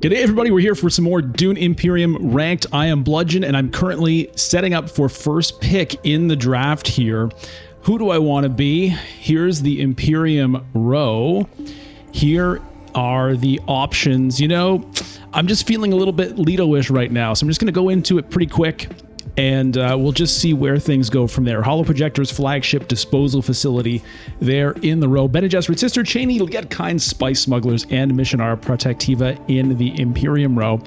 G'day everybody, we're here for some more Dune Imperium ranked. I am Bludgeon and I'm currently setting up for first pick in the draft here. Who do I want to be? Here's the Imperium row. Here are the options. You know, I'm just feeling a little bit Leto-ish right now, so I'm just going to go into it pretty quick and we'll just see where things go from there. Holo Projector's flagship disposal facility there in the row. Bene Gesserit Sister, Cheney, Get Kind, Spice Smugglers, and Missionar Protectiva in the Imperium row.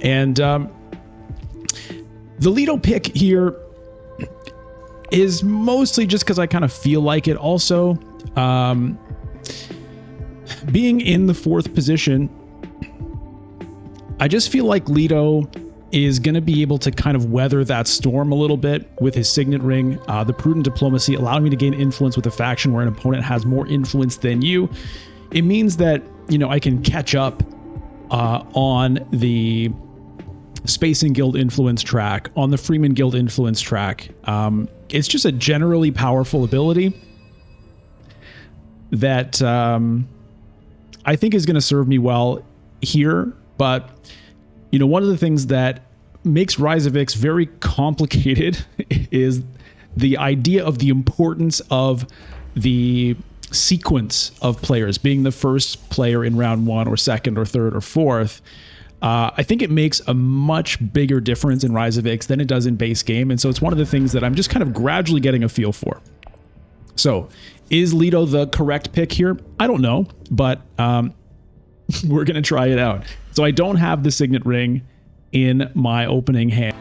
And the Leto pick here is mostly just because I kind of feel like it. Also, being in the 4th position, I just feel like Leto is going to be able to kind of weather that storm a little bit with his signet ring. The prudent diplomacy, allowing me to gain influence with a faction where an opponent has more influence than you. It means that, you know, I can catch up on the Spacing Guild influence track, on the Freeman Guild influence track. It's just a generally powerful ability that I think is going to serve me well here. But you know, one of the things that makes Rise of Ix very complicated is the idea of the importance of the sequence of players, being the first player in round 1 or 2nd or 3rd or 4th. I think it makes a much bigger difference in Rise of Ix than it does in base game. And so it's one of the things that I'm just kind of gradually getting a feel for. So is Leto the correct pick here? I don't know, but we're going to try it out. So I don't have the signet ring in my opening hand.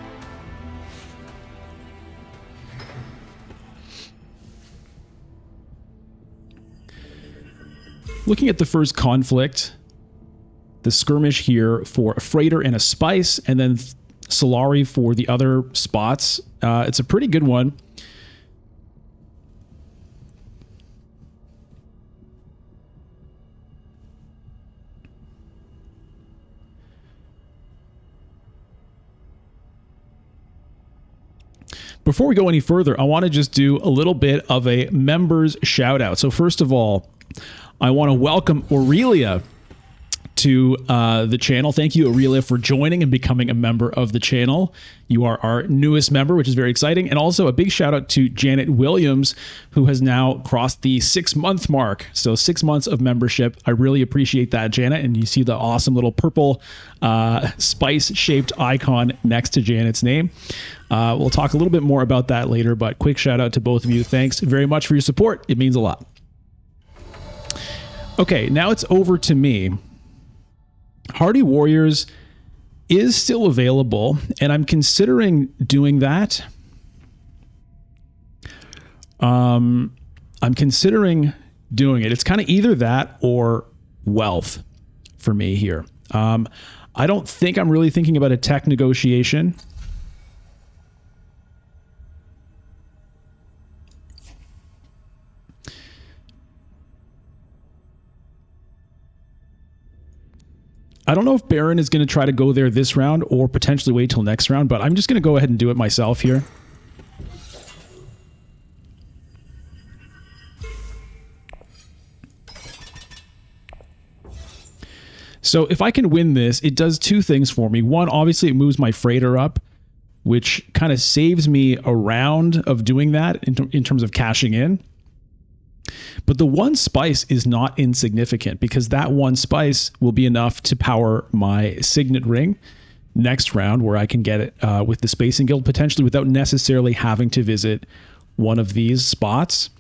Looking at the first conflict, the skirmish here for a freighter and a spice, and then Solari for the other spots. It's a pretty good one. Before we go any further, I want to just do a little bit of a members shout out. So first of all, I want to welcome Aurelia to the channel. Thank you, Aurelia, for joining and becoming a member of the channel. You are our newest member, which is very exciting. And also a big shout out to Janet Williams, who has now crossed the 6-month mark. So 6 months of membership. I really appreciate that, Janet. And you see the awesome little purple spice-shaped icon next to Janet's name. We'll talk a little bit more about that later, but quick shout out to both of you. Thanks very much for your support. It means a lot. Okay, now it's over to me. Hardy Warriors is still available, and I'm considering doing that. I'm considering doing it. It's kind of either that or wealth for me here. I don't think I'm really thinking about a tech negotiation. I don't know if Baron is going to try to go there this round or potentially wait till next round, but I'm just going to go ahead and do it myself here. So if I can win this, it does 2 things for me. One, obviously it moves my freighter up, which kind of saves me a round of doing that in terms of cashing in. But the 1 spice is not insignificant because that 1 spice will be enough to power my signet ring next round, where I can get it with the Spacing Guild potentially without necessarily having to visit one of these spots.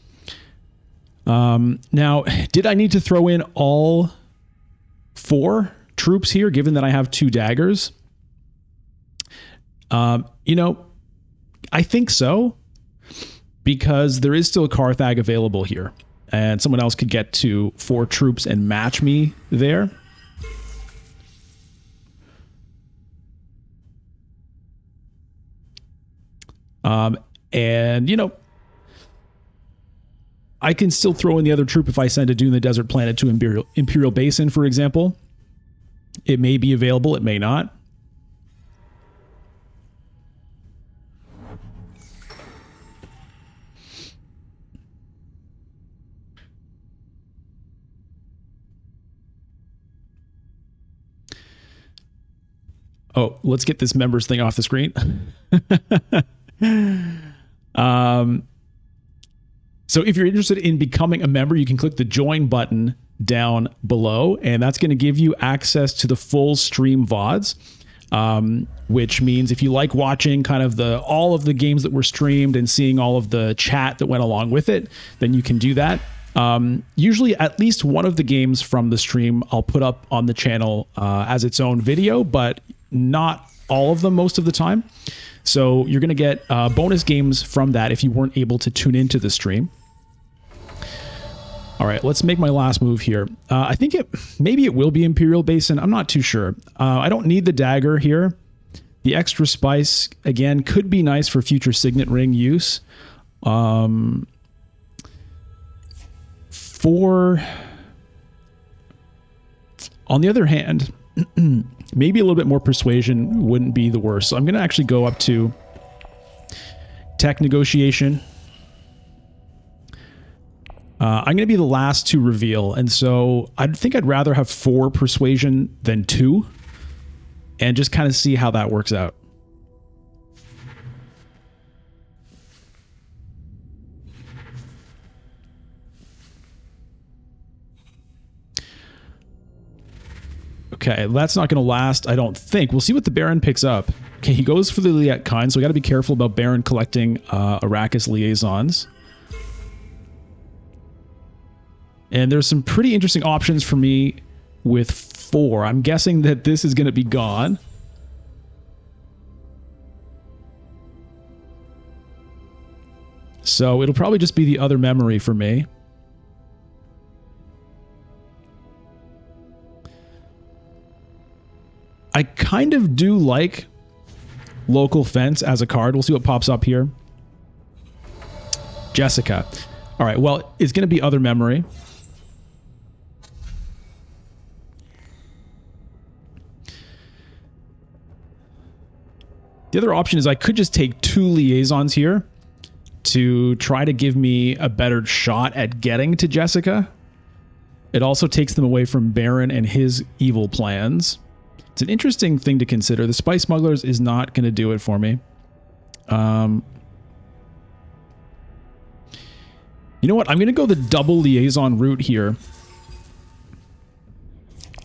Now, did I need to throw in all 4 troops here, given that I have 2 daggers? You know, I think so, because there is still a Carthag available here, and someone else could get to 4 troops and match me there. And, you know, I can still throw in the other troop if I send a Dune the Desert Planet to Imperial Basin, for example. It may be available, it may not. Oh, let's get this members thing off the screen. um, so if you're interested in becoming a member, you can click the join button down below, and that's going to give you access to the full stream VODs, which means if you like watching kind of all of the games that were streamed and seeing all of the chat that went along with it, then you can do that. Usually at least one of the games from the stream I'll put up on the channel as its own video, but not all of them most of the time. So you're going to get bonus games from that if you weren't able to tune into the stream. All right, let's make my last move here. I think maybe it will be Imperial Basin. I'm not too sure. I don't need the dagger here. The extra spice, again, could be nice for future Signet Ring use. On the other hand, maybe a little bit more persuasion wouldn't be the worst. So I'm going to actually go up to tech negotiation. I'm going to be the last to reveal, and so I think I'd rather have 4 persuasion than 2, and just kind of see how that works out. Okay, that's not going to last, I don't think. We'll see what the Baron picks up. Okay, he goes for the Liet kind, so we got to be careful about Baron collecting Arrakis liaisons. And there's some pretty interesting options for me with 4. I'm guessing that this is going to be gone. So it'll probably just be the other memory for me. I kind of do like Local Fence as a card. We'll see what pops up here. Jessica. All right, well, it's going to be other memory. The other option is I could just take 2 liaisons here to try to give me a better shot at getting to Jessica. It also takes them away from Baron and his evil plans. It's an interesting thing to consider. The Spice Smugglers is not going to do it for me. You know what? I'm going to go the double liaison route here.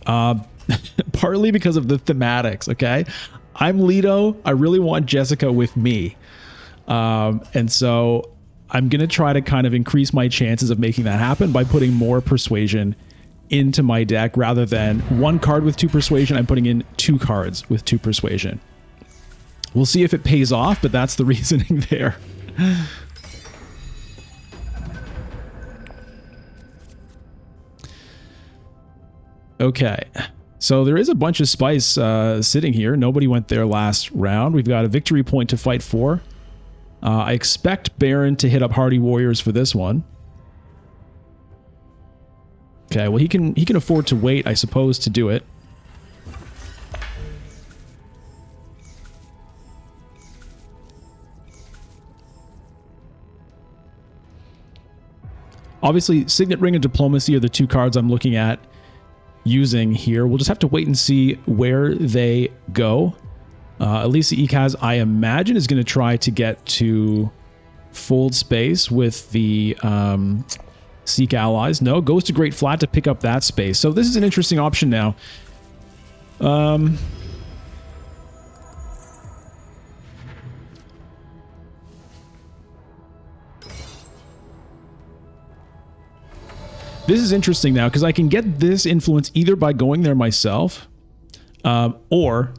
Partly because of the thematics, okay? I'm Leto. I really want Jessica with me. And so I'm going to try to kind of increase my chances of making that happen by putting more persuasion into my deck rather than 1 card with 2 persuasion. I'm putting in 2 cards with 2 persuasion. We'll see if it pays off, but that's the reasoning there. Okay. So there is a bunch of spice sitting here. Nobody went there last round. We've got a victory point to fight for. I expect Baron to hit up Hardy Warriors for this one. Okay, well he can afford to wait, I suppose, to do it. Obviously, Signet Ring and Diplomacy are the 2 cards I'm looking at using here. We'll just have to wait and see where they go. Elisa Ikaz, I imagine, is going to try to get to Fold Space with the Seek Allies. No, goes to Great Flat to pick up that space. So this is an interesting option now. This is interesting now because I can get this influence either by going there myself or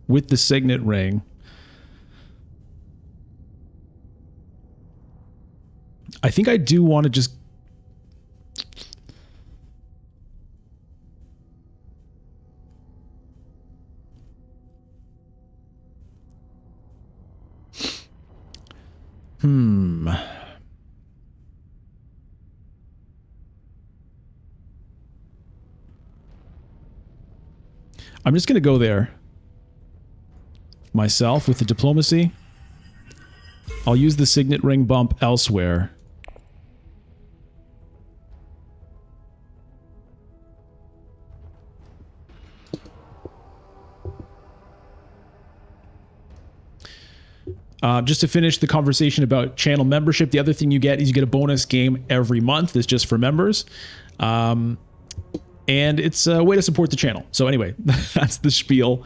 with the Signet Ring. I think I do want to just I'm just going to go there myself with the Diplomacy. I'll use the Signet Ring bump elsewhere. Just to finish the conversation about channel membership, the other thing you get is you get a bonus game every month. It's just for members. And it's a way to support the channel. So anyway, that's the spiel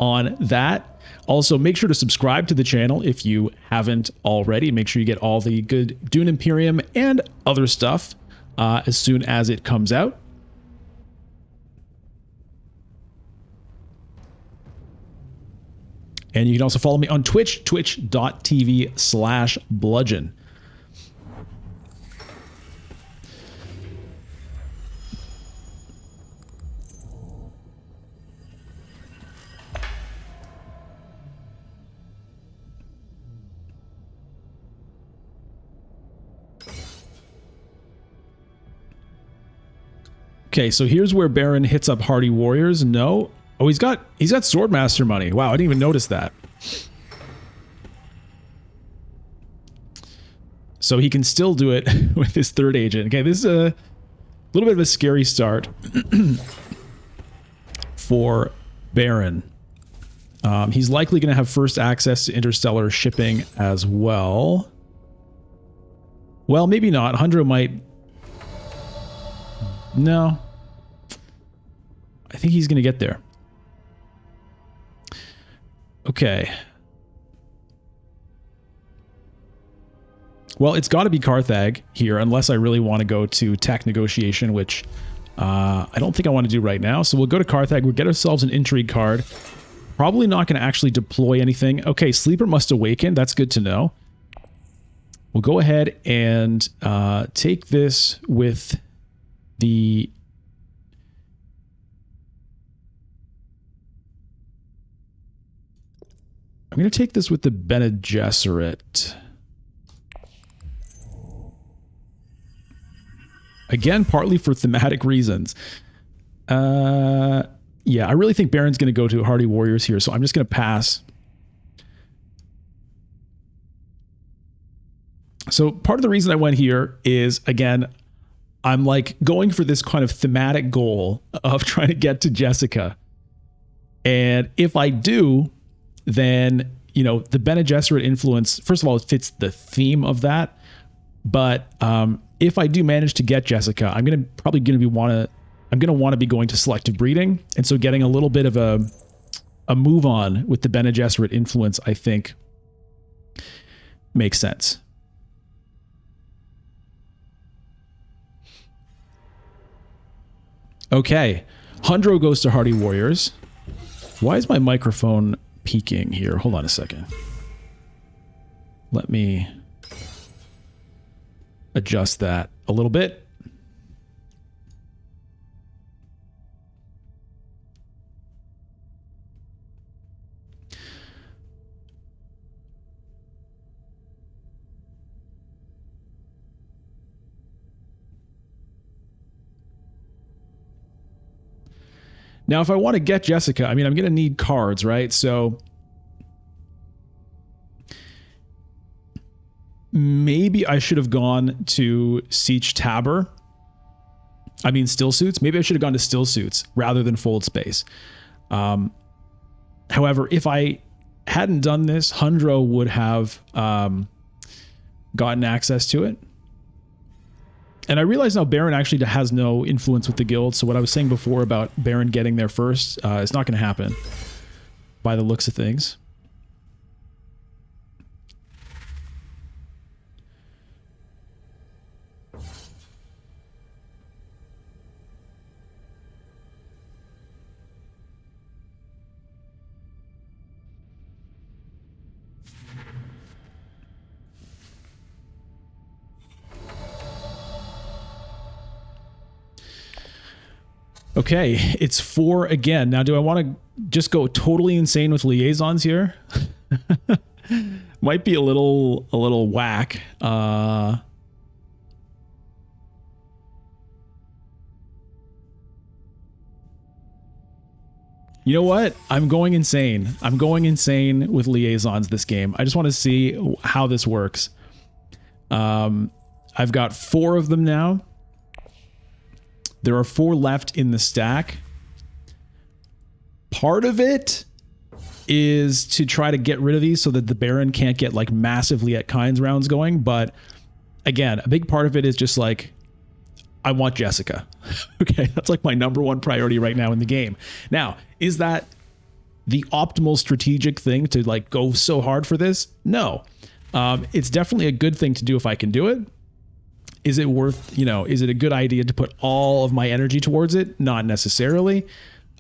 on that. Also, make sure to subscribe to the channel if you haven't already. Make sure you get all the good Dune Imperium and other stuff as soon as it comes out. And you can also follow me on Twitch, twitch.tv/bludgeon. Okay, so here's where Baron hits up Hardy Warriors. No. Oh, he's got Swordmaster money. Wow, I didn't even notice that. So he can still do it with his third agent. Okay, this is a little bit of a scary start for Baron. He's likely going to have first access to interstellar shipping as well. Well, maybe not. Hundro might... No. I think he's going to get there. Okay. Well, it's got to be Carthag here, unless I really want to go to tech negotiation, which I don't think I want to do right now. So we'll go to Carthag. We'll get ourselves an intrigue card. Probably not going to actually deploy anything. Okay, Sleeper must awaken. That's good to know. We'll go ahead and take this with the... I'm going to take this with the Bene Gesserit. Again, partly for thematic reasons. Yeah, I really think Baron's going to go to Hardy Warriors here, so I'm just going to pass. So part of the reason I went here is, again, I'm like going for this kind of thematic goal of trying to get to Jessica. And if I do, then, you know, the Bene Gesserit influence, first of all, it fits the theme of that. But if I do manage to get Jessica, I'm going to want to be going to selective breeding. And so getting a little bit of a move on with the Bene Gesserit influence, I think, makes sense. Okay. Hundro goes to Hardy Warriors. Why is my microphone peaking here? Hold on a second. Let me adjust that a little bit. Now, if I want to get Jessica, I mean, I'm going to need cards, right? So maybe I should have gone to Siege Tabor. I mean, still suits. Maybe I should have gone to still suits rather than fold space. However, if I hadn't done this, Hundro would have gotten access to it. And I realize now Baron actually has no influence with the guild. So what I was saying before about Baron getting there first is not going to happen by the looks of things. Okay, it's 4 again. Now, do I want to just go totally insane with liaisons here? Might be a little whack. You know what? I'm going insane. I'm going insane with liaisons this game. I just want to see how this works. I've got 4 of them now. There are 4 left in the stack. Part of it is to try to get rid of these so that the Baron can't get like massively at Kynes rounds going. But again, a big part of it is just like, I want Jessica. Okay, that's like my number one priority right now in the game. Now, is that the optimal strategic thing to like go so hard for this? No. It's definitely a good thing to do if I can do it. Is it worth, is it a good idea to put all of my energy towards it? Not necessarily.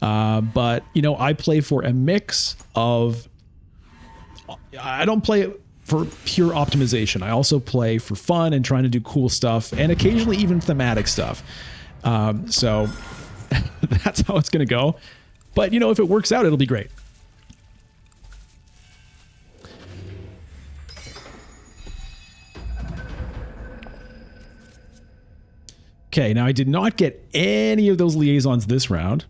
But, I play for a mix of, I don't play for pure optimization. I also play for fun and trying to do cool stuff and occasionally even thematic stuff. So that's how it's going to go. But, if it works out, it'll be great. Okay, now I did not get any of those liaisons this round.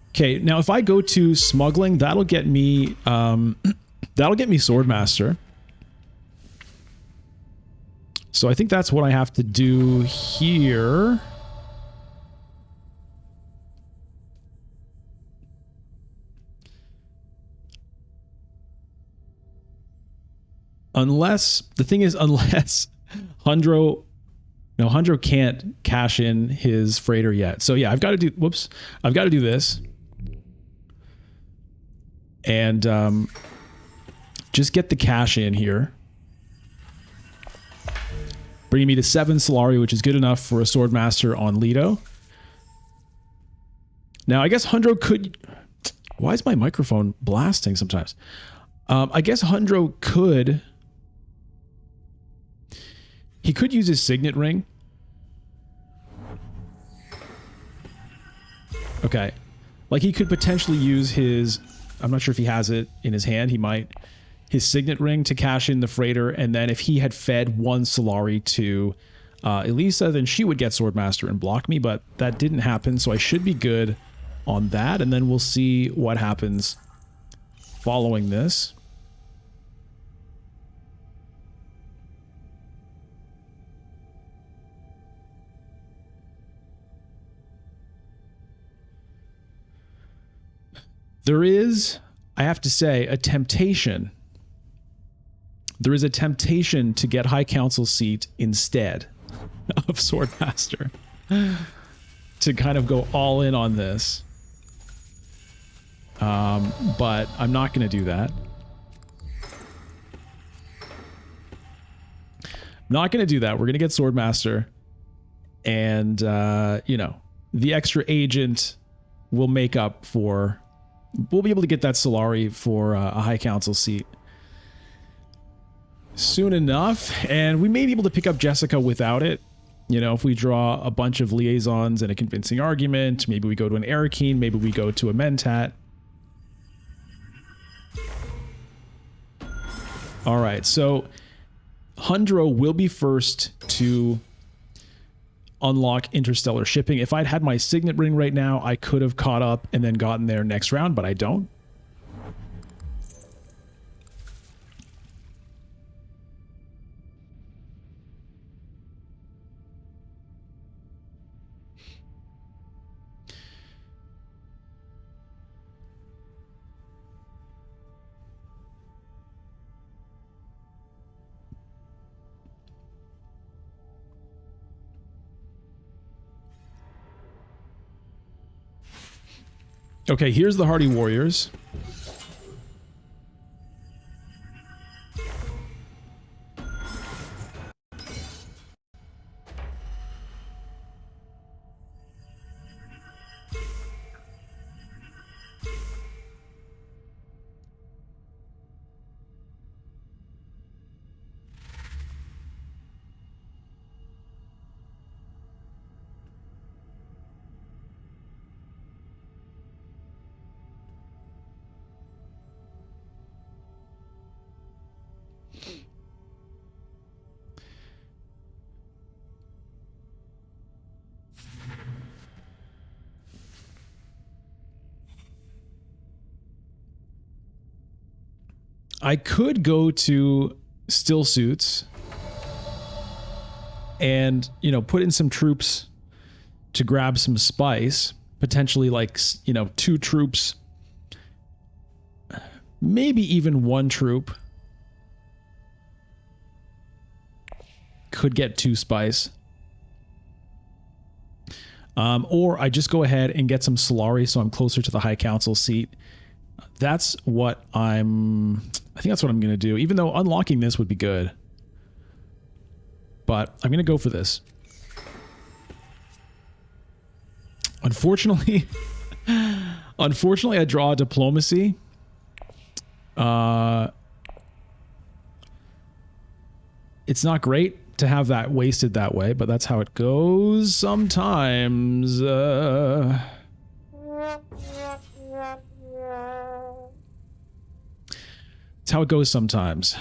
Okay, now if I go to smuggling, that'll get me Swordmaster. So I think that's what I have to do here. Unless Hundro can't cash in his freighter yet. So yeah, I've got to do this. And just get the cash in here. Bringing me to 7 Solari, which is good enough for a Swordmaster on Leto. Now, I guess Hundro could... Why is my microphone blasting sometimes? I guess Hundro could... He could use his Signet Ring. Okay. Like, he could potentially use his... I'm not sure if he has it in his hand. He might... His Signet Ring to cash in the freighter, and then if he had fed 1 Solari to Elisa, then she would get Swordmaster and block me, but that didn't happen, so I should be good on that, and then we'll see what happens following this. There is, I have to say, a temptation. There is a temptation to get High Council seat instead of Swordmaster. To kind of go all in on this. But I'm not going to do that. Not going to do that. We're going to get Swordmaster. And, the extra agent will make up for... We'll be able to get that Solari for a High Council seat soon enough, and we may be able to pick up Jessica without it. If we draw a bunch of liaisons and a convincing argument, maybe we go to an Arakeen, maybe we go to a Mentat. All right, so Hundro will be first to unlock interstellar shipping. If I'd had my Signet Ring right now, I could have caught up and then gotten there next round, but I don't. Okay, here's the Hardy Warriors. I could go to still suits and, you know, put in some troops to grab some spice, potentially like, you know, 2 troops, maybe even 1 troop could get 2 spice. Or I just go ahead and get some Solari so I'm closer to the High Council seat. That's what I think that's what I'm going to do, even though unlocking this would be good. But I'm going to go for this. Unfortunately, I draw a diplomacy. It's not great to have that wasted that way, but that's how it goes sometimes. That's how it goes sometimes.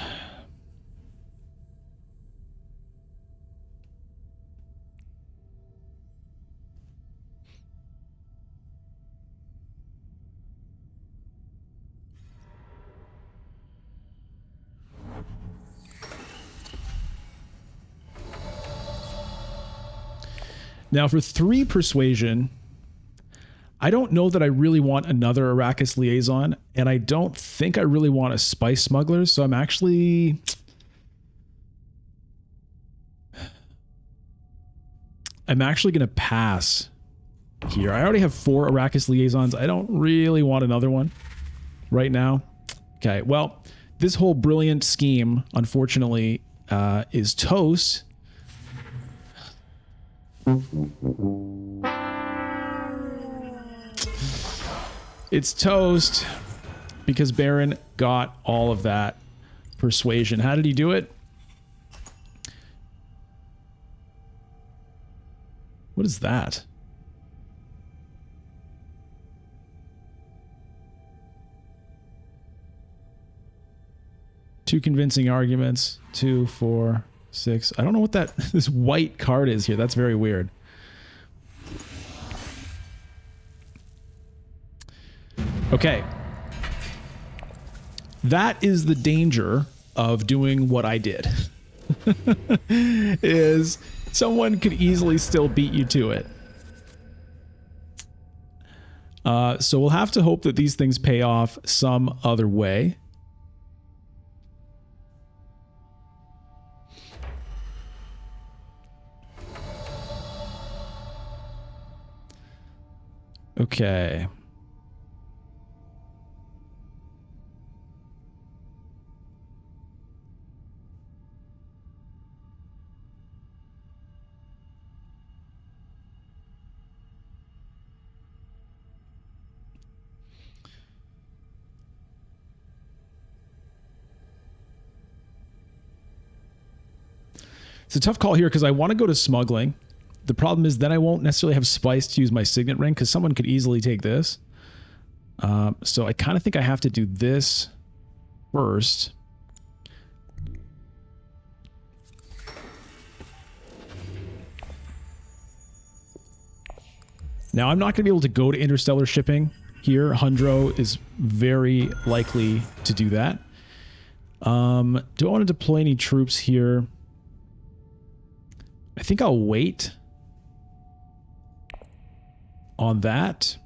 Now for 3 persuasion, I don't know that I really want another Arrakis liaison, and I don't think I really want a spice smuggler, so I'm actually going to pass here. I already have 4 Arrakis liaisons. I don't really want another one right now. Okay, well, this whole brilliant scheme, unfortunately, is toast. It's toast because Baron got all of that persuasion. How did he do it? What is that? Two convincing arguments. 2, 4, 6. I don't know what that this white card is here. That's very weird. Okay. That is the danger of doing what I did. Is someone could easily still beat you to it. So we'll have to hope that these things pay off some other way. Okay. It's a tough call here because I want to go to smuggling. The problem is then I won't necessarily have spice to use my signet ring because someone could easily take this. So I kind of think I have to do this first. Now I'm not going to be able to go to interstellar shipping here. Hundro is very likely to do that. Do I want to deploy any troops here? I think I'll wait on that.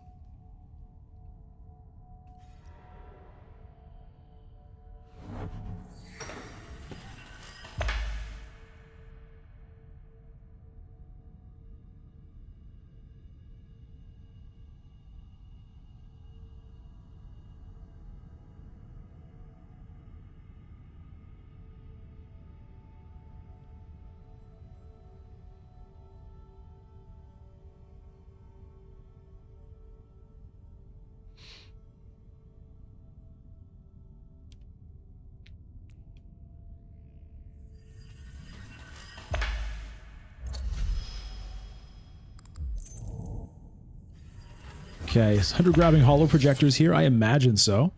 Okay, is Hunter grabbing hollow projectors here? I imagine so.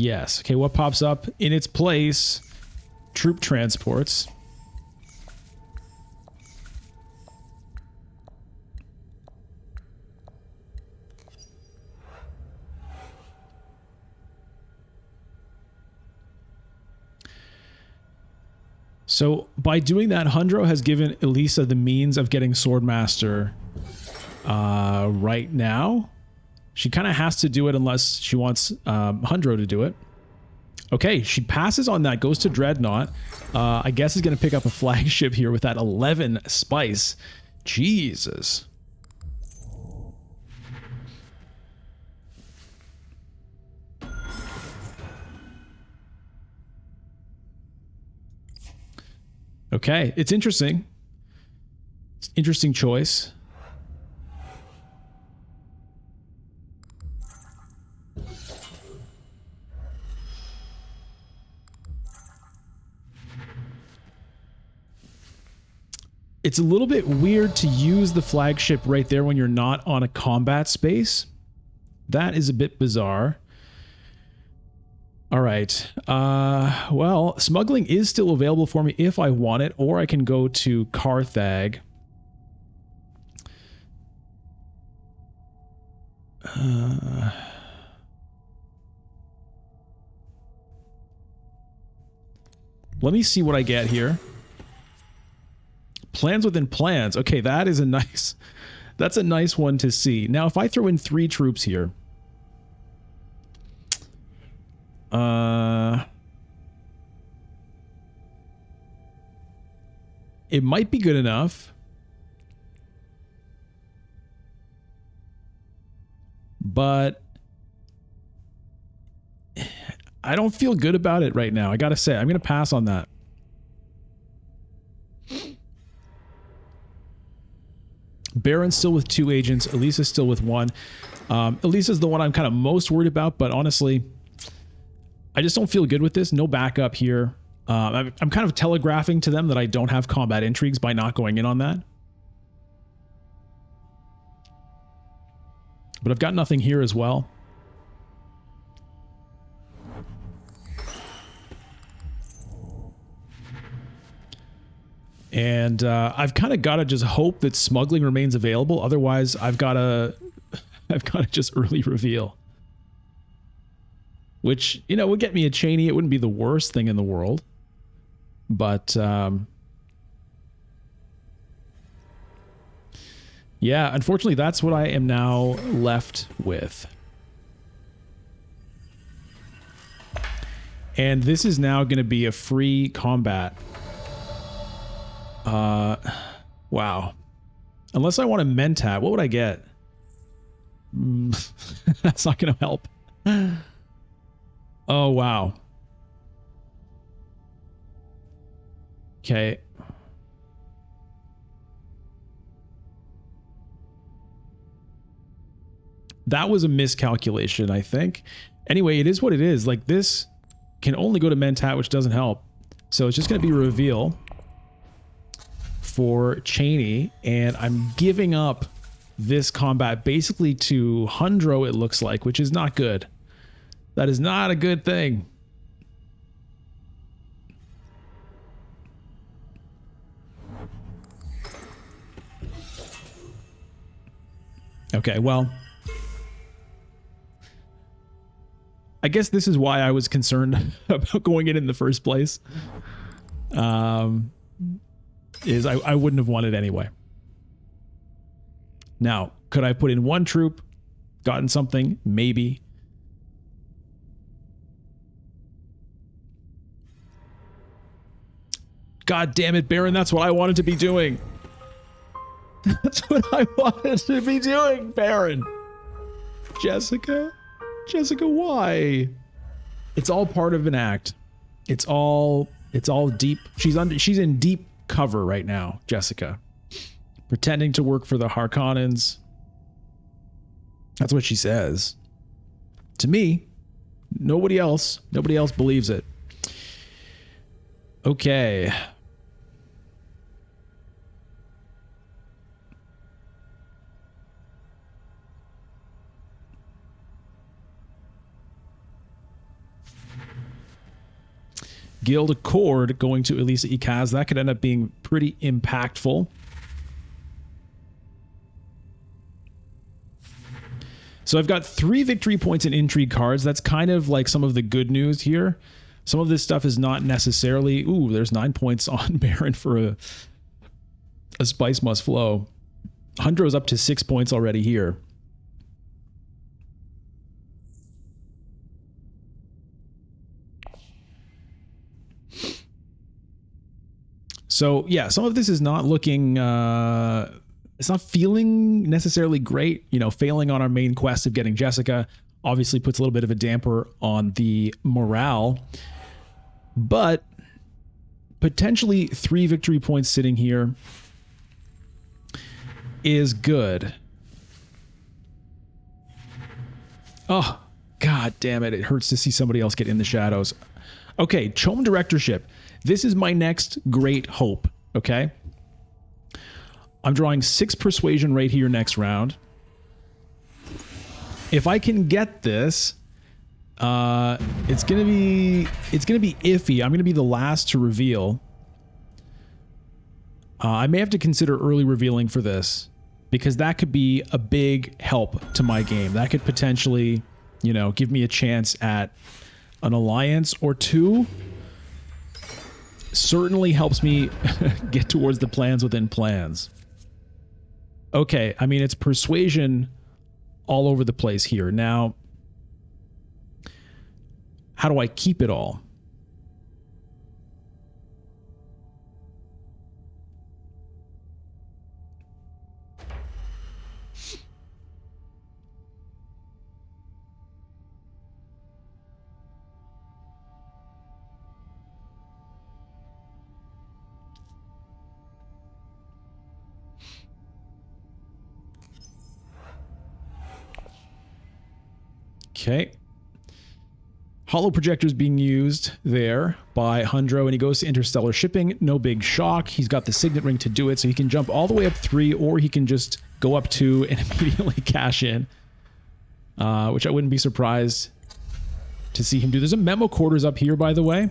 Yes. Okay, what pops up in its place? Troop transports. So by doing that, Hundro has given Elisa the means of getting Swordmaster right now. She kind of has to do it unless she wants Hundro to do it. Okay, she passes on that, goes to Dreadnought. I guess is going to pick up a flagship here with that 11 spice. Jesus. Okay, it's interesting. It's an interesting choice. It's a little bit weird to use the flagship right there when you're not on a combat space. That is a bit bizarre. All right. Well, smuggling is still available for me if I want it, or I can go to Carthag. Let me see what I get here. Plans within plans. Okay, that is a nice... That's a nice one to see. Now, if I throw in 3 troops here... it might be good enough. But... I don't feel good about it right now. I gotta say, I'm gonna pass on that. Baron's still with 2 agents. Elisa's still with 1. Elisa's the one I'm kind of most worried about, but honestly, I just don't feel good with this. No backup here. I'm kind of telegraphing to them that I don't have combat intrigues by not going in on that. But I've got nothing here as well. And I've kind of got to just hope that smuggling remains available. Otherwise, I've got to just early reveal. Which, you know, would get me a Cheney. It wouldn't be the worst thing in the world. But, yeah, unfortunately, that's what I am now left with. And this is now going to be a free combat. Wow. Unless I want a Mentat, what would I get? That's not going to help. Oh, wow. Okay. That was a miscalculation, I think. Anyway, it is what it is. Like, this can only go to Mentat, which doesn't help. So it's just going to be reveal for Cheney, and I'm giving up this combat basically to Hundro, it looks like, which is not good. That is not a good thing. Okay, well, I guess this is why I was concerned about going in the first place. Is I wouldn't have won it anyway. Now, could I put in 1 troop, gotten something? Maybe. God damn it, Baron, that's what I wanted to be doing. That's what I wanted to be doing, Baron. Jessica? Jessica, why? It's all part of an act. It's all deep. She's in deep cover right now, Jessica. Pretending to work for the Harkonnens. That's what she says. To me, nobody else believes it. Okay. Guild Accord going to Elisa Ikaz. That could end up being pretty impactful. So I've got 3 victory points and intrigue cards. That's kind of like some of the good news here. Some of this stuff is not necessarily... Ooh, there's 9 points on Baron for a Spice Must Flow. Hundro's up to 6 points already here. So, yeah, some of this is not looking... it's not feeling necessarily great. You know, failing on our main quest of getting Jessica obviously puts a little bit of a damper on the morale. But potentially 3 victory points sitting here is good. Oh, god damn it. It hurts to see somebody else get in the shadows. Okay, Chom Directorship. This is my next great hope, okay? I'm drawing 6 persuasion right here next round. If I can get this, it's gonna be iffy. I'm gonna be the last to reveal. I may have to consider early revealing for this, because that could be a big help to my game. That could potentially, you know, give me a chance at an alliance or 2. Certainly helps me get towards the plans within plans. Okay, I mean, it's persuasion all over the place here. Now, how do I keep it all? Okay. Hollow projectors being used there by Hundro, and he goes to interstellar shipping. No big shock. He's got the signet ring to do it, so he can jump all the way up 3, or he can just go up 2 and immediately cash in, which I wouldn't be surprised to see him do. There's a memo quarters up here, by the way.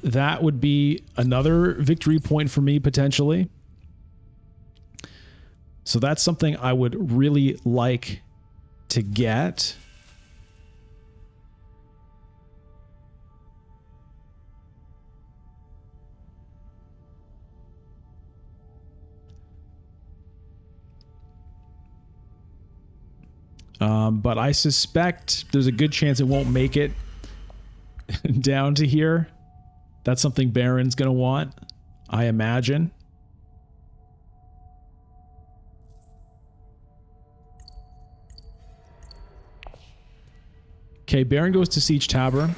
That would be another victory point for me, potentially. So that's something I would really like to get. But I suspect there's a good chance it won't make it down to here. That's something Baron's going to want, I imagine. Okay, Baron goes to Siege Tavern.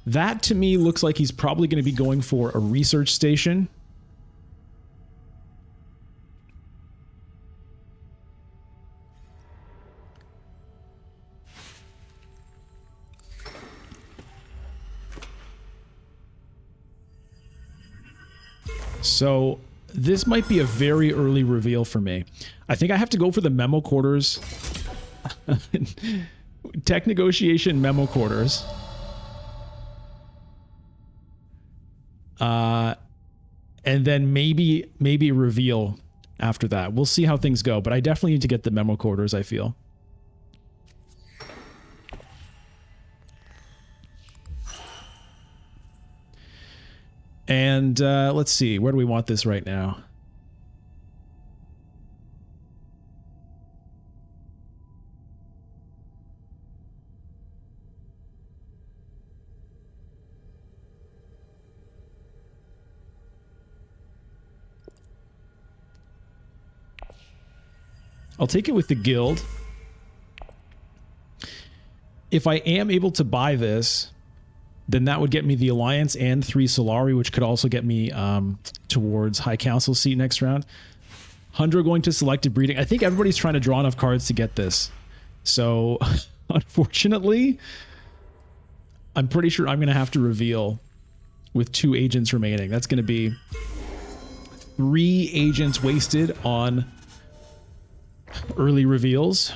That, to me, looks like he's probably going to be going for a research station. So this might be a very early reveal for me. I think I have to go for the memo quarters. Tech negotiation memo quarters. And then maybe reveal after that. We'll see how things go, but I definitely need to get the memo quarters, I feel. And let's see, where do we want this right now? I'll take it with the guild. If I am able to buy this, then that would get me the Alliance and 3 Solari, which could also get me towards High Council seat next round. Hundro going to selected breeding. I think everybody's trying to draw enough cards to get this. So, unfortunately, I'm pretty sure I'm going to have to reveal with 2 agents remaining. That's going to be 3 agents wasted on early reveals.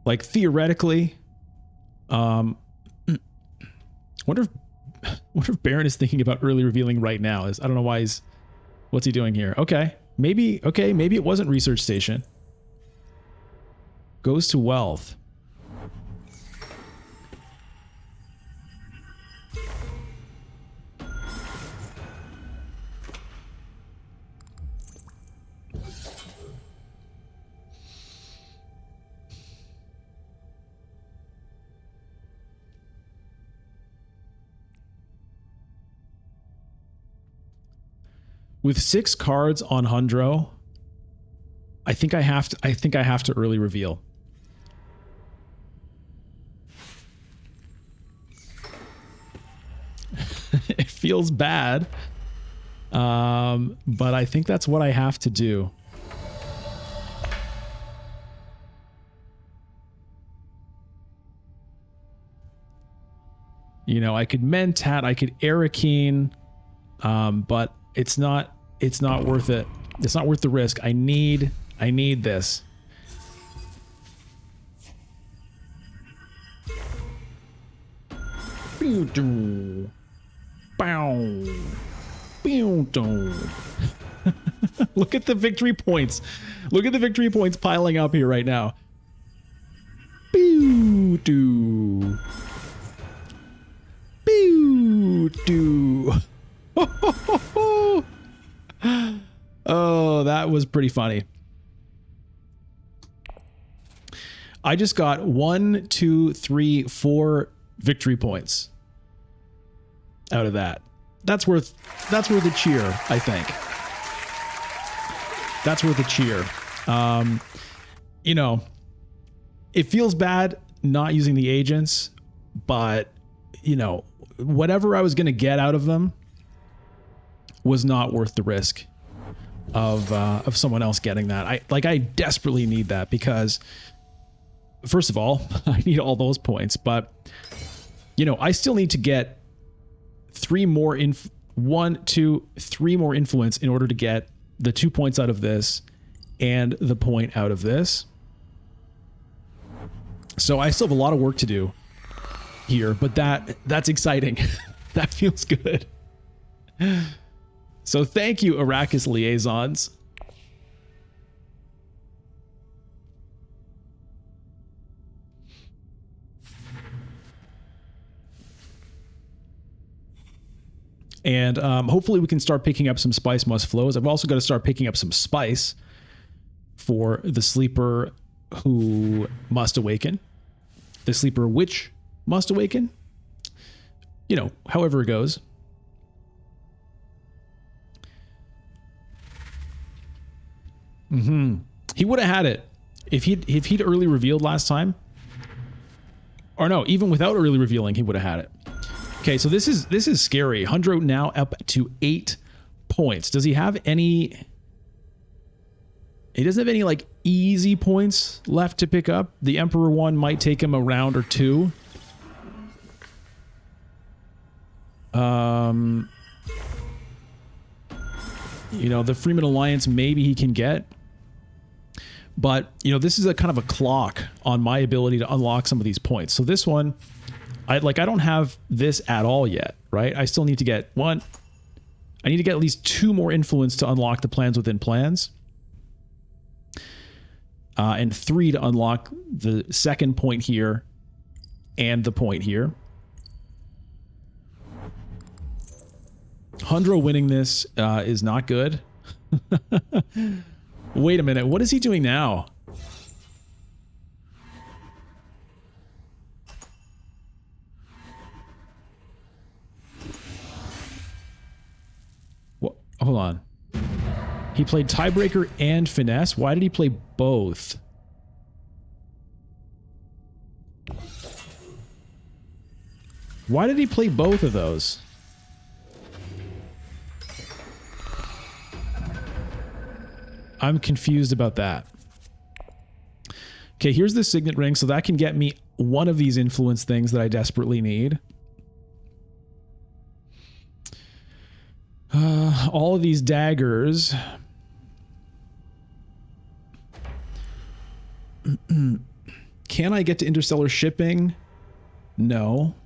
Like theoretically, wonder if Baron is thinking about early revealing right now. I don't know why he's, what's he doing here? Okay, maybe it wasn't research station. Goes to wealth. With 6 cards on Hundro, I think I have to early reveal. It feels bad. But I think that's what I have to do. You know, I could Mentat, I could Arakeen, but it's not worth it. It's not worth the risk. I need this. Look at the victory points. Look at the victory points piling up here right now. Oh, that was pretty funny. I just got 1, 2, 3, 4 victory points out of that. That's worth a cheer, I think. That's worth a cheer. You know, it feels bad not using the agents, but you know, whatever I was going to get out of them was not worth the risk of someone else getting that. I desperately need that because, first of all, I need all those points, but you know, I still need to get 3 more 1, 2, 3 more influence in order to get the 2 points out of this and the point out of this. So I still have a lot of work to do here, but that's exciting. That feels good. So thank you, Arrakis Liaisons. And hopefully we can start picking up some spice must flows. I've also got to start picking up some spice for the sleeper who must awaken. The sleeper which must awaken. You know, however it goes. He would have had it if he'd early revealed last time. Or no, even without early revealing, he would have had it. Okay, so this is scary. Hundro now up to 8 points. Does he have any? He doesn't have any like easy points left to pick up. The Emperor one might take him a round or 2. You know, the Freeman Alliance maybe he can get. But, you know, this is a kind of a clock on my ability to unlock some of these points. So this one, I don't have this at all yet, right? I still need to get 1. I need to get at least 2 more influence to unlock the plans within plans. And 3 to unlock the second point here and the point here. Hundro winning this is not good. Wait a minute. What is he doing now? What? Hold on. He played tiebreaker and finesse. Why did he play both? Why did he play both of those? I'm confused about that. Okay, here's the signet ring, so that can get me one of these influence things that I desperately need. All of these daggers. Can I get to interstellar shipping? No.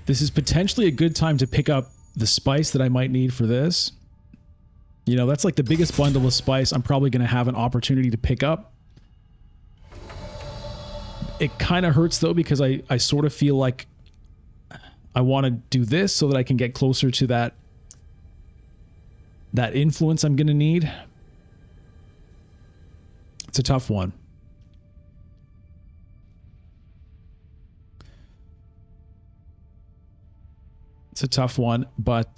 This is potentially a good time to pick up the spice that I might need for this. You know, that's like the biggest bundle of spice I'm probably going to have an opportunity to pick up. It kind of hurts though, because I sort of feel like I want to do this so that I can get closer to that influence I'm going to need. It's a tough one. It's a tough one, but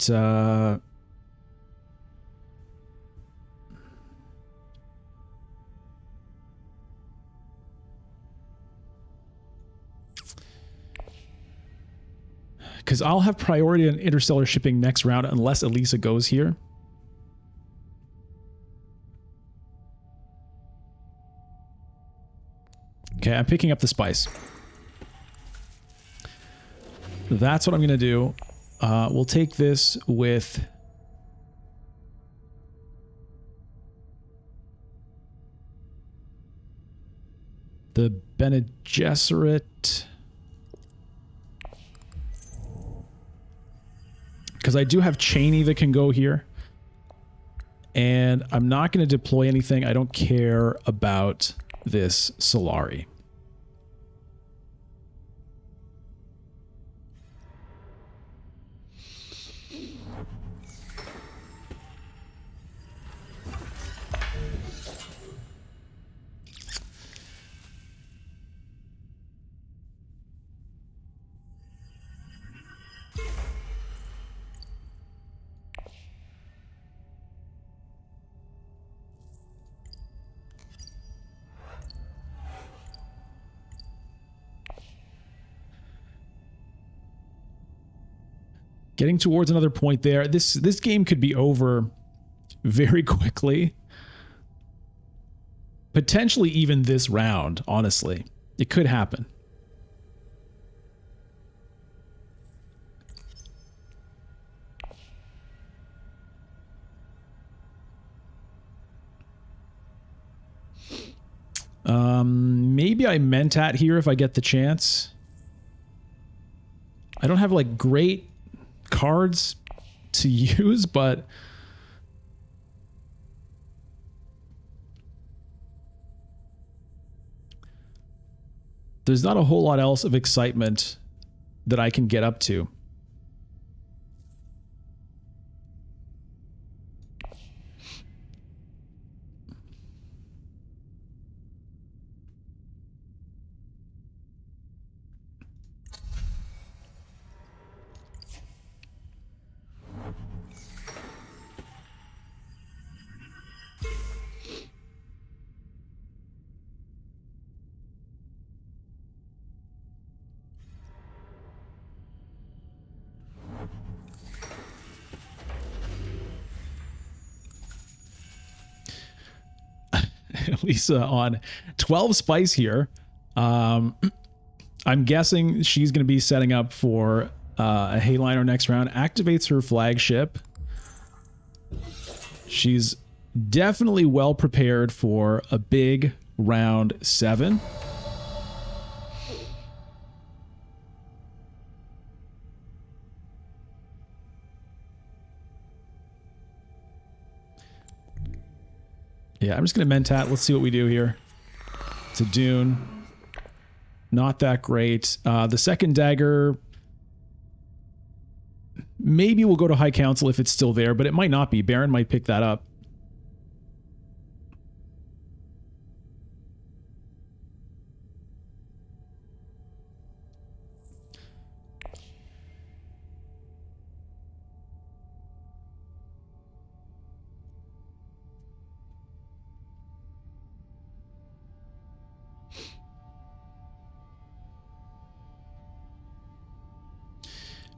because I'll have priority on interstellar shipping next round unless Elisa goes here. Okay, I'm picking up the spice. That's what I'm going to do. We'll take this with the Bene Gesserit, because I do have Cheney that can go here, and I'm not going to deploy anything. I don't care about this Solari. Getting towards another point there. This game could be over very quickly. Potentially even this round, honestly. It could happen. Maybe I Mentat here if I get the chance. I don't have like great cards to use, but there's not a whole lot else of excitement that I can get up to. Lisa on 12 spice here. I'm guessing she's going to be setting up for a Hayliner next round. Activates her flagship. She's definitely well prepared for a big round 7. Yeah, I'm just going to Mentat. Let's see what we do here. It's a Dune. Not that great. The second dagger, maybe we'll go to High Council if it's still there, but it might not be. Baron might pick that up.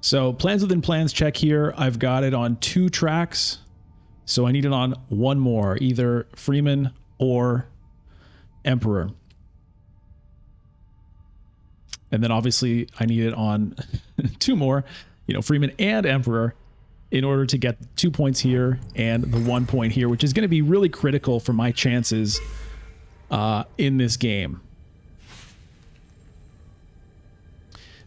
So plans within plans check here. I've got it on 2 tracks. So I need it on 1 more, either Freeman or Emperor. And then obviously I need it on 2 more, Freeman and Emperor, in order to get 2 points here and the 1 point here, which is going to be really critical for my chances in this game.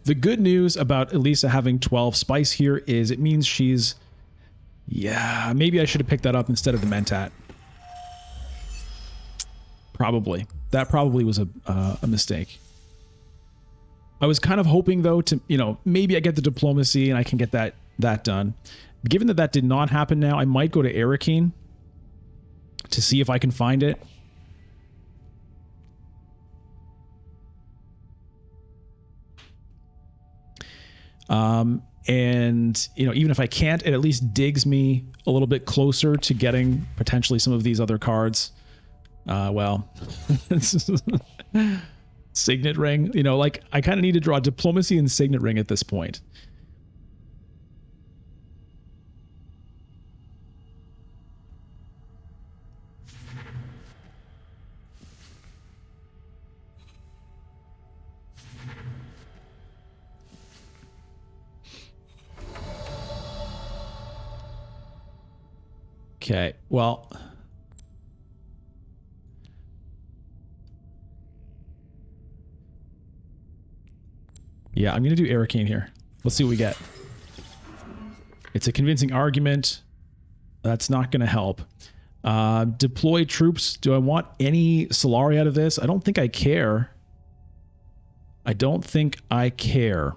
The good news about Elisa having 12 spice here is it means she's... Yeah, maybe I should have picked that up instead of the Mentat. Probably. That probably was a mistake. I was kind of hoping, though, to, maybe I get the diplomacy and I can get that done. Given that did not happen now, I might go to Arakeen to see if I can find it. And, even if I can't, it at least digs me a little bit closer to getting potentially some of these other cards. Well, Signet Ring, I kind of need to draw Diplomacy and Signet Ring at this point. Okay, well... Yeah, I'm going to do Arakeen here. Let's see what we get. It's a convincing argument. That's not going to help. Deploy troops. Do I want any Solari out of this? I don't think I care. I don't think I care.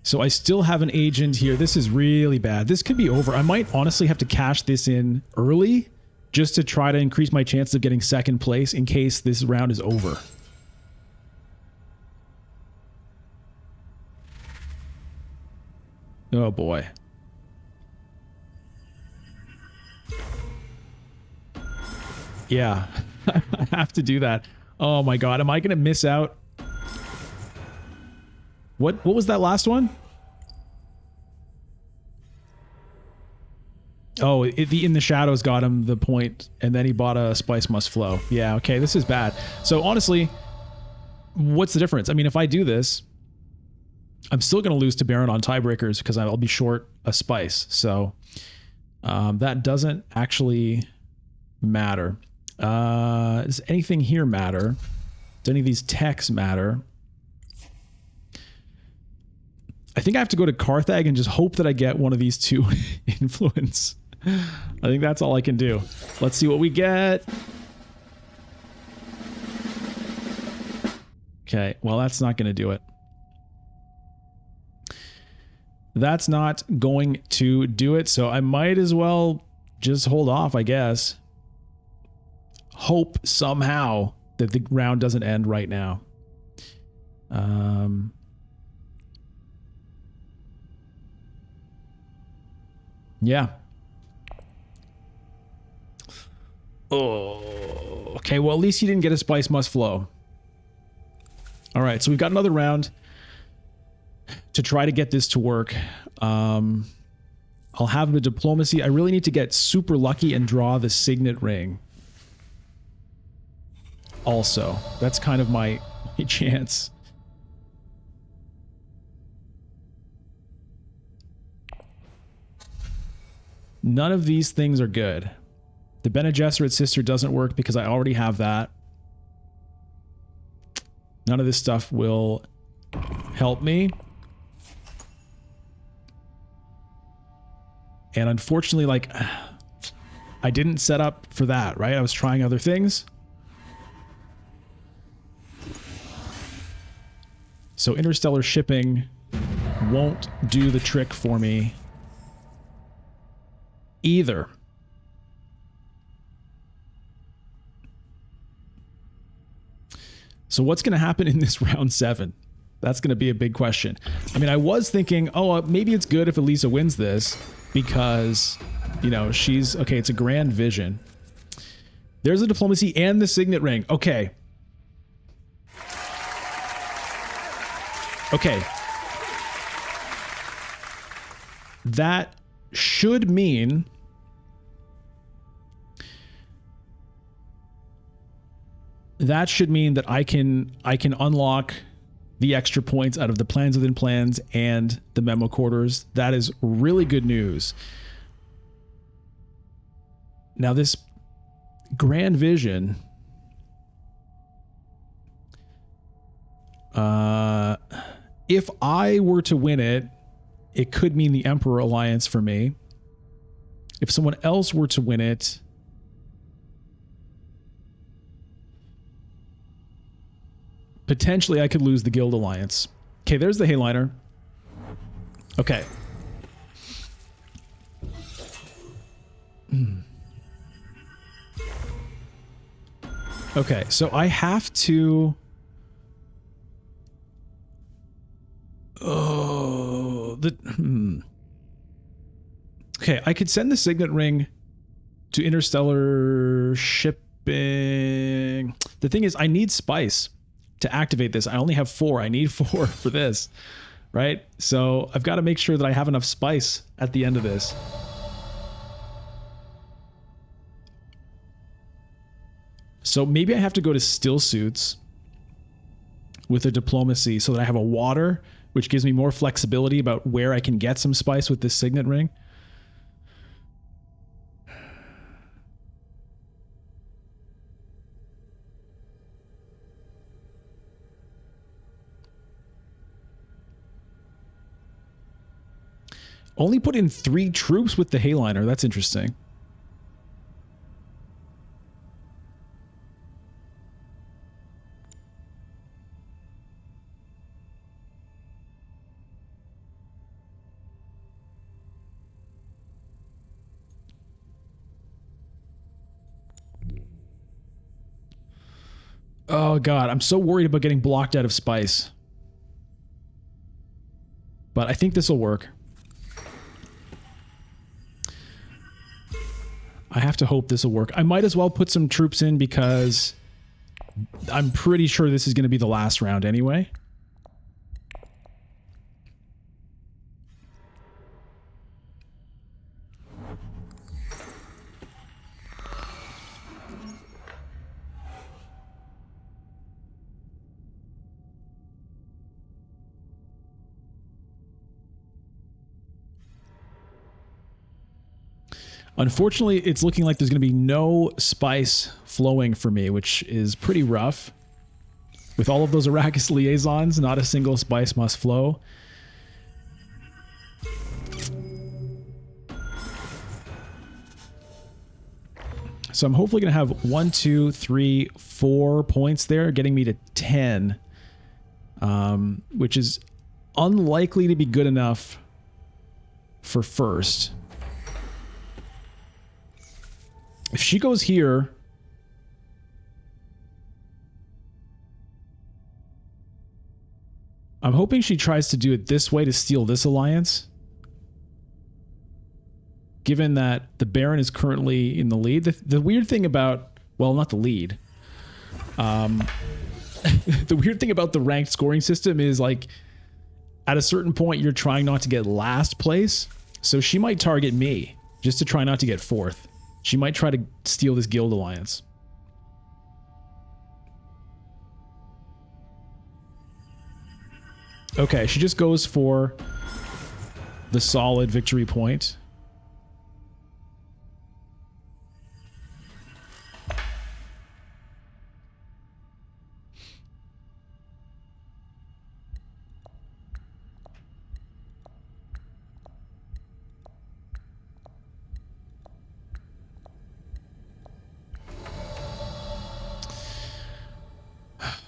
So I still have an agent here. This is really bad. This could be over. I might honestly have to cash this in early just to try to increase my chances of getting 2nd place in case this round is over. Oh boy. Yeah, I have to do that. Oh my god, am I going to miss out? What was that last one? Oh, the In the Shadows got him the point, and then he bought a Spice Must Flow. Yeah, okay, this is bad. So honestly, what's the difference? I mean, if I do this, I'm still going to lose to Baron on tiebreakers because I'll be short a Spice. So that doesn't actually matter. Does anything here matter? Does any of these techs matter? I think I have to go to Carthag and just hope that I get one of these 2 influence. I think that's all I can do. Let's see what we get. Okay, well, that's not going to do it. That's not going to do it, so I might as well just hold off, I guess. Hope somehow that the round doesn't end right now. Yeah. Oh, okay. Well, at least he didn't get a Spice Must Flow. All right, so we've got another round to try to get this to work. I'll have the Diplomacy. I really need to get super lucky and draw the Signet Ring. Also, that's kind of my chance. None of these things are good. The Bene Gesserit sister doesn't work because I already have that. None of this stuff will help me. And unfortunately, I didn't set up for that, right? I was trying other things. So interstellar shipping won't do the trick for me either. So what's going to happen in this round 7? That's going to be a big question. I mean, I was thinking, oh, maybe it's good if Elisa wins this because, you know, she's okay. It's a grand vision. There's a diplomacy and the signet ring. Okay. Okay. That should mean that I can unlock the extra points out of the plans within plans and the memo quarters. That is really good news. Now this grand vision, if I were to win it, it could mean the Emperor Alliance for me. If someone else were to win it, potentially I could lose the Guild Alliance. Okay, there's the Hayliner. Okay. Okay, so I have to... Okay, I could send the signet ring to interstellar shipping. The thing is, I need spice to activate this. I only have 4. I need 4 for this, right? So I've got to make sure that I have enough spice at the end of this. So maybe I have to go to still suits with a diplomacy so that I have a water, which gives me more flexibility about where I can get some spice with this signet ring. Only put in 3 troops with the Hayliner. That's interesting. Oh god, I'm so worried about getting blocked out of spice. But I think this will work. I have to hope this will work. I might as well put some troops in because I'm pretty sure this is going to be the last round anyway. Unfortunately, it's looking like there's going to be no spice flowing for me, which is pretty rough. With all of those Arrakis liaisons, not a single spice must flow. So I'm hopefully going to have 1, 2, 3, 4 points there, getting me to 10, which is unlikely to be good enough for first. If she goes here, I'm hoping she tries to do it this way to steal this alliance. Given that the Baron is currently in the lead. The weird thing about, well, not the lead. The weird thing about the ranked scoring system is like at a certain point you're trying not to get last place. So she might target me just to try not to get 4th. She might try to steal this guild alliance. Okay, she just goes for the solid victory point.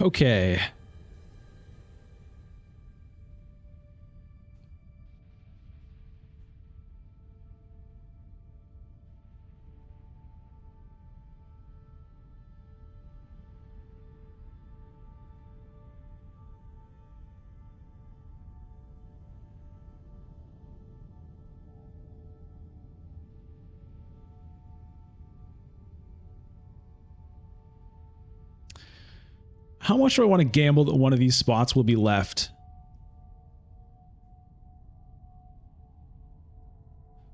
Okay. How much do I want to gamble that one of these spots will be left?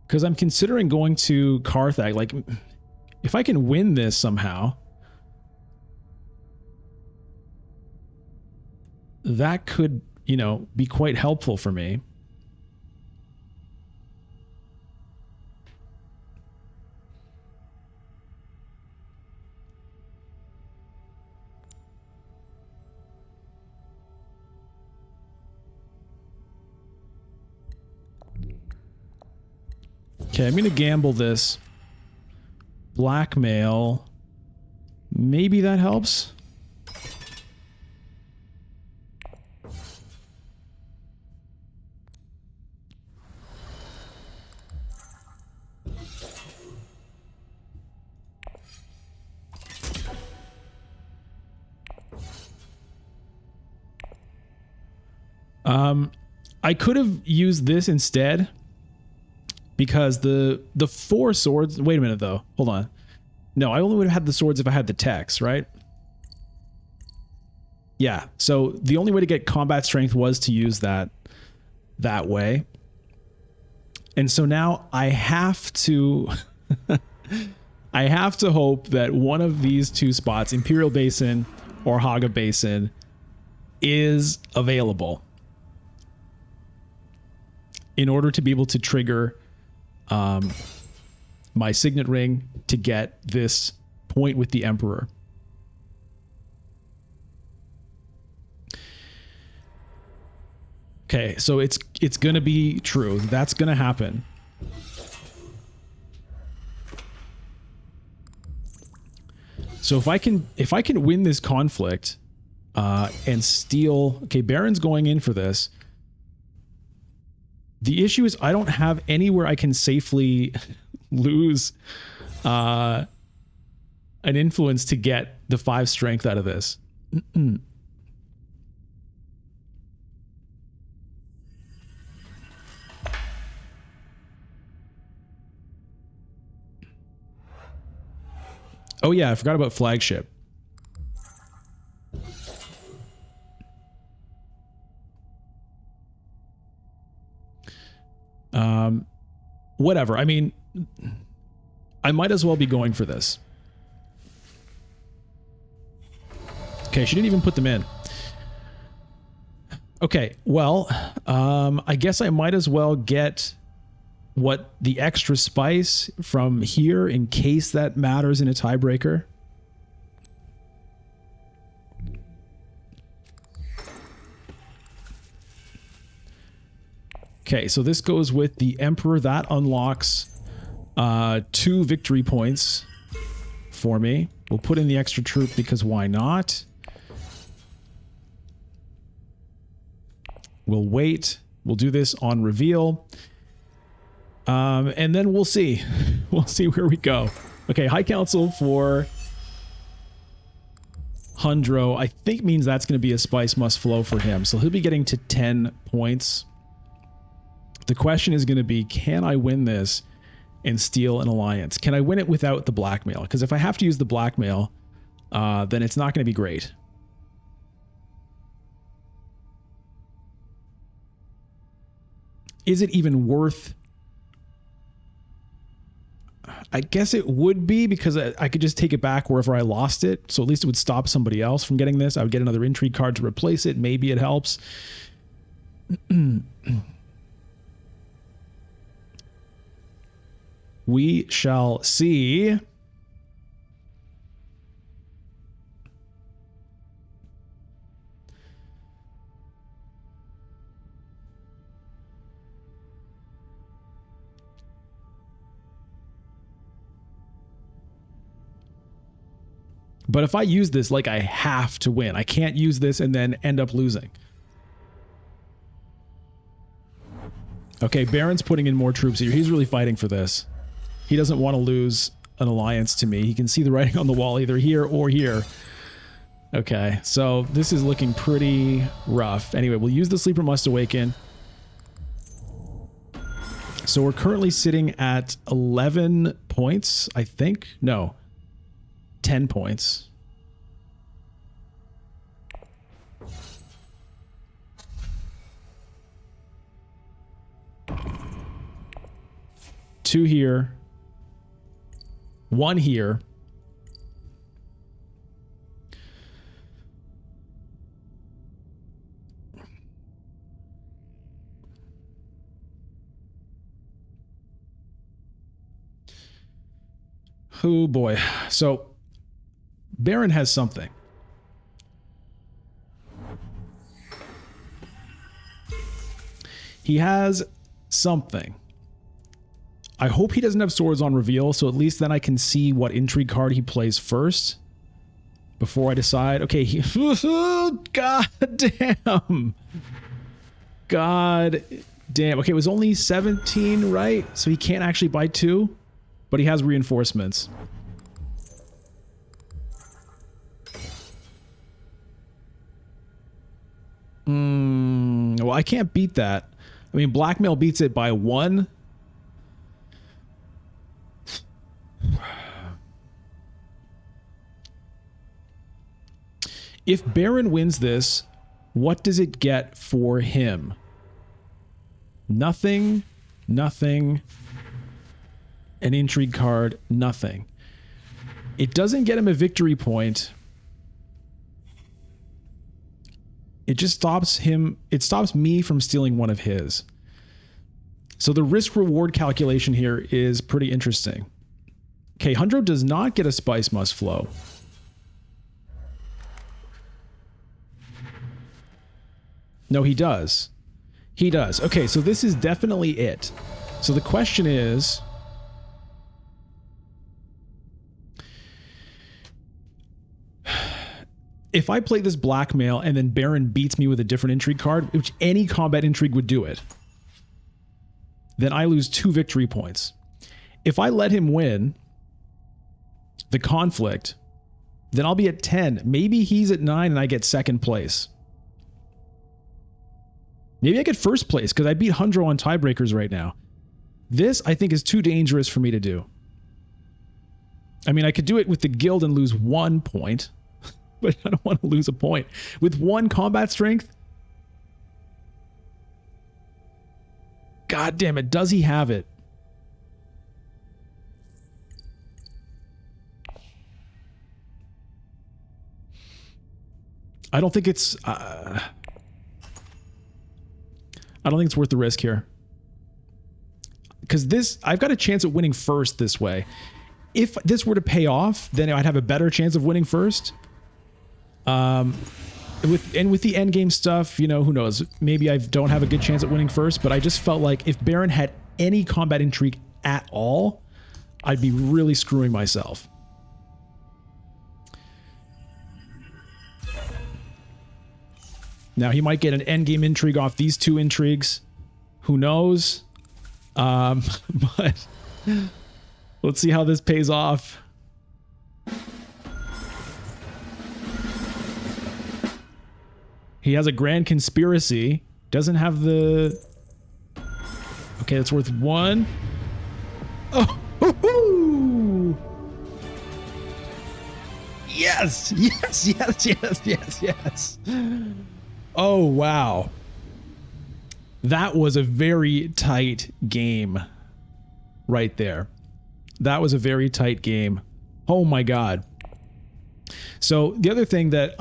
Because I'm considering going to Carthage. Like, if I can win this somehow, that could, you know, be quite helpful for me. Okay, I'm going to gamble this. Blackmail. Maybe that helps. I could have used this instead. Because the 4 swords... Wait a minute, though. Hold on. No, I only would have had the swords if I had the techs, right? Yeah, so the only way to get combat strength was to use that way. And so now I have to... I have to hope that one of these 2 spots, Imperial Basin or Haga Basin, is available in order to be able to trigger... my signet ring to get this point with the Emperor. Okay, so it's gonna be true. That's gonna happen. So if I can win this conflict and steal... Okay, Baron's going in for this. The issue is I don't have anywhere I can safely lose an influence to get the 5 strength out of this. Oh yeah, I forgot about flagship. Whatever. I mean, I might as well be going for this. Okay, she didn't even put them in. Okay, well, I guess I might as well get what the extra spice from here in case that matters in a tiebreaker. Okay, so this goes with the Emperor. That unlocks 2 victory points for me. We'll put in the extra troop because why not? We'll wait. We'll do this on reveal. And then we'll see. We'll see where we go. Okay, High Council for Hundro, I think means that's going to be a spice must flow for him. So he'll be getting to 10 points. The question is going to be, can I win this and steal an alliance? Can I win it without the blackmail? Because if I have to use the blackmail, then it's not going to be great. Is it even worth... I guess it would be, because I could just take it back wherever I lost it. So at least it would stop somebody else from getting this. I would get another intrigue card to replace it. Maybe it helps. We shall see. But if I use this, like, I have to win. I can't use this and then end up losing. Okay, Baron's putting in more troops here. He's really fighting for this. He doesn't want to lose an alliance to me. He can see the writing on the wall either here or here. Okay, so this is looking pretty rough. Anyway, we'll use the Sleeper Must Awaken. So we're currently sitting at 11 points, I think. No. 10 points. 2 here, 1 here. Oh boy. So Baron has something. He has something. I hope he doesn't have swords on reveal, so at least then I can see what intrigue card he plays first before I decide. Okay, God damn. God damn. Okay, it was only 17, right? So he can't actually buy 2, but he has reinforcements. Well, I can't beat that. I mean, blackmail beats it by 1. If Baron wins this, what does it get for him? Nothing, nothing, an intrigue card, nothing. It doesn't get him a victory point. It just stops him. It stops me from stealing one of his. So the risk reward calculation here is pretty interesting. Okay, Hundro does not get a Spice Must Flow. No, he does. He does. Okay, so this is definitely it. So the question is, if I play this blackmail and then Baron beats me with a different intrigue card, which any combat intrigue would do it, then I lose 2 victory points. If I let him win the conflict, then I'll be at 10. Maybe he's at 9 and I get second place. Maybe I get first place because I beat Hundro on tiebreakers right now. This, I think, is too dangerous for me to do. I mean, I could do it with the guild and lose 1 point, but I don't want to lose a point. With 1 combat strength? God damn it, does he have it? I don't think it's... I don't think it's worth the risk here. Because this, I've got a chance at winning first this way. If this were to pay off, then I'd have a better chance of winning first. With the end game stuff, you know, who knows? Maybe I don't have a good chance at winning first, but I just felt like if Baron had any combat intrigue at all, I'd be really screwing myself. Now, he might get an endgame intrigue off these 2 intrigues. Who knows? But let's see how this pays off. He has a grand conspiracy. Doesn't have the... Okay, that's worth 1. Oh! Woo-hoo! Yes! Yes! Yes! Yes! Yes! Yes! Oh, wow. That was a very tight game right there. That was a very tight game. Oh my God. So the other thing that,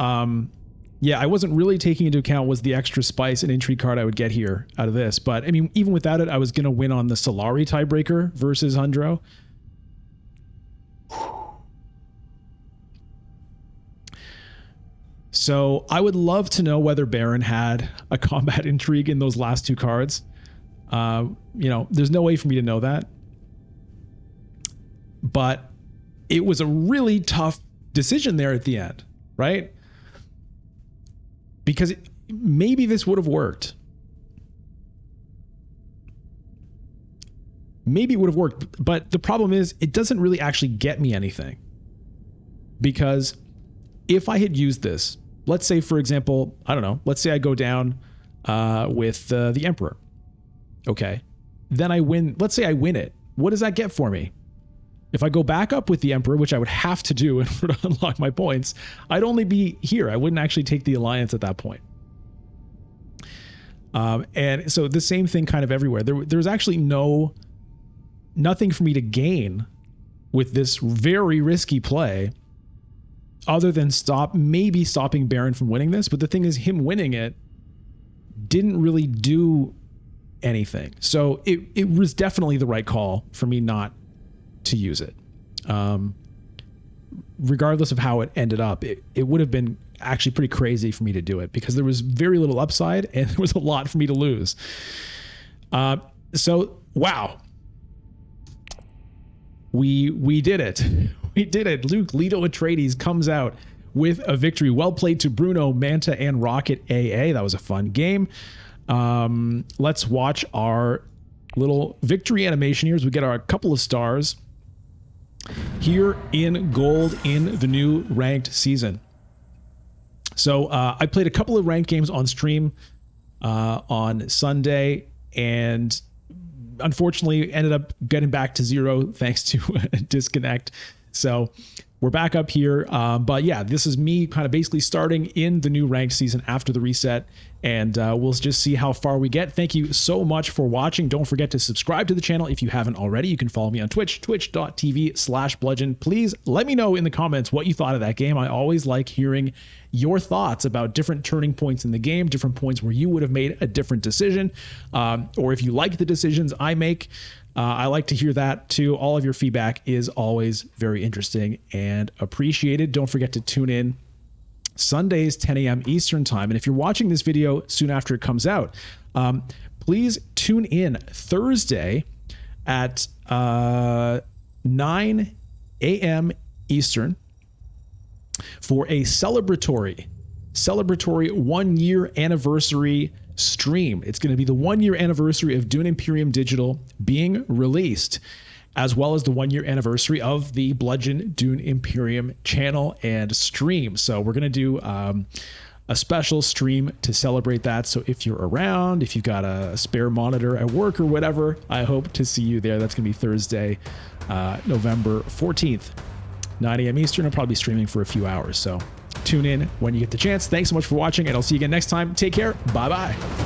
yeah, I wasn't really taking into account was the extra spice and intrigue card I would get here out of this. But I mean, even without it, I was going to win on the Solari tiebreaker versus Hundro. So I would love to know whether Baron had a combat intrigue in those last 2 cards. You know, there's no way for me to know that. But it was a really tough decision there at the end, right? Because maybe this would have worked. Maybe it would have worked, but the problem is it doesn't really actually get me anything. Because if I had used this, let's say, for example, I don't know, let's say I go down with the Emperor. Okay. Then I win. Let's say I win it. What does that get for me? If I go back up with the Emperor, which I would have to do in order to unlock my points, I'd only be here. I wouldn't actually take the Alliance at that point. And so the same thing kind of everywhere. There's actually no nothing for me to gain with this very risky play other than maybe stopping Baron from winning this. But the thing is, him winning it didn't really do anything. So it was definitely the right call for me not to use it. Regardless of how it ended up, it would have been actually pretty crazy for me to do it because there was very little upside and there was a lot for me to lose. So, wow. We did it. We did it. Leto Atreides comes out with a victory. Well played to Bruno, Manta, and Rocket AA. That was a fun game. Let's watch our little victory animation here as we get our couple of stars here in gold in the new ranked season. So I played a couple of ranked games on stream on Sunday, and unfortunately ended up getting back to 0 thanks to a disconnect. So we're back up here. But yeah, this is me kind of basically starting in the new ranked season after the reset, and we'll just see how far we get. Thank you so much for watching. Don't forget to subscribe to the channel if you haven't already. You can follow me on Twitch, twitch.tv/bludgeon. Please let me know in the comments what you thought of that game. I always like hearing your thoughts about different turning points in the game, different points where you would have made a different decision, or if you like the decisions I make. I like to hear that too. All of your feedback is always very interesting and appreciated. Don't forget to tune in Sundays, 10 a.m. Eastern time. And if you're watching this video soon after it comes out, please tune in Thursday at 9 a.m. Eastern for a celebratory 1-year anniversary stream. It's going to be the 1-year anniversary of Dune Imperium Digital being released, as well as the 1-year anniversary of the Bludgeon Dune Imperium channel and stream. So we're going to do a special stream to celebrate that. So if you're around, if you've got a spare monitor at work or whatever, I hope to see you there. That's going to be Thursday, November 14th, 9 a.m. Eastern. I'll probably be streaming for a few hours. So tune in when you get the chance. Thanks so much for watching, and I'll see you again next time. Take care. Bye-bye.